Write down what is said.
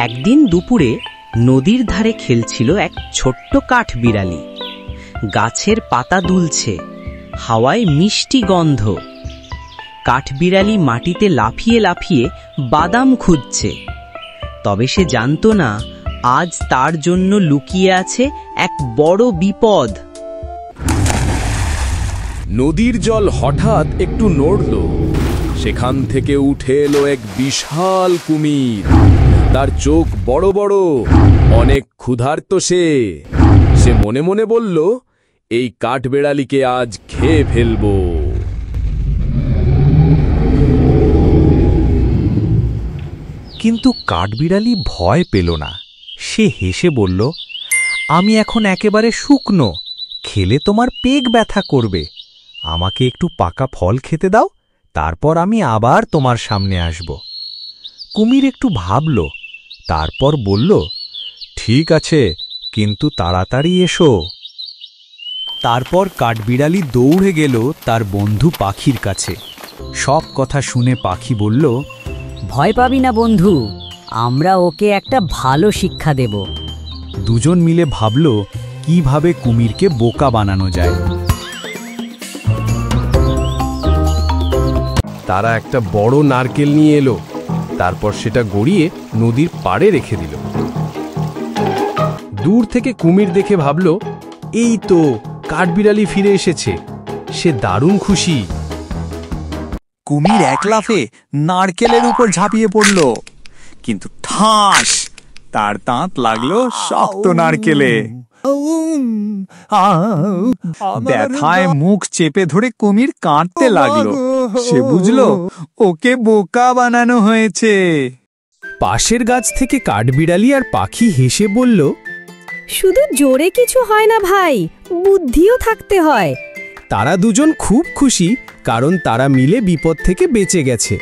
একদিন দুপুরে নদীর ধারে খেলছিল এক ছোট্ট কাঠবিড়ালি। গাছের পাতা দুলছে, হাওয়ায় মিষ্টি গন্ধ। কাঠবিড়ালি মাটিতে লাফিয়ে লাফিয়ে বাদাম খুঁজছে, তবে সে জানত না আজ তার জন্য লুকিয়ে আছে এক বড় বিপদ। নদীর জল হঠাৎ একটু নড়ল। সেখান থেকে উঠে এলো এক বিশাল কুমির। তার চোখ বড় বড়, অনেক ক্ষুধার্ত। সে মনে মনে বলল, এই কাঠবিড়ালিকে আজ খেয়ে ফেলব। কিন্তু কাঠবিড়ালি ভয় পেল না। সে হেসে বলল, আমি এখন একেবারে শুকনো, খেলে তোমার পেট ব্যথা করবে। আমাকে একটু পাকা ফল খেতে দাও, তারপর আমি আবার তোমার সামনে আসব। কুমির একটু ভাবল, তারপর বলল, ঠিক আছে, কিন্তু তাড়াতাড়ি এসো। তারপর কাঠবিড়ালি দৌড়ে গেল তার বন্ধু পাখির কাছে। সব কথা শুনে পাখি বলল, ভয় পাবি না বন্ধু, আমরা ওকে একটা ভালো শিক্ষা দেব। দুজন মিলে ভাবল কিভাবে কুমিরকে বোকা বানানো যায়। তারা একটা বড় নারকেল নিয়ে এলো, তারপর সেটা গড়িয়ে নদীর পাড়ে রেখে দিল। দূর থেকে কুমির দেখে ভাবল, এই তো কাঠবিড়ালি ফিরে এসেছে। সে দারুণ খুশি। কুমির এক লাফে নারকেলের উপর ঝাঁপিয়ে পড়ল, কিন্তু ঠাস, তার দাঁত লাগলো শক্ত নারকেলে। ব্যথায় মুখ চেপে ধরে কুমির কাঁদতে লাগলো। সে বুঝলো ওকে বোকা বানানো হয়েছে। পাশের গাছ থেকে কাঠবিড়ালি আর পাখি হেসে বলল, শুধু জোরে কিছু হয় না ভাই, বুদ্ধিও থাকতে হয়। তারা দুজন খুব খুশি, কারণ তারা মিলে বিপদ থেকে বেঁচে গেছে।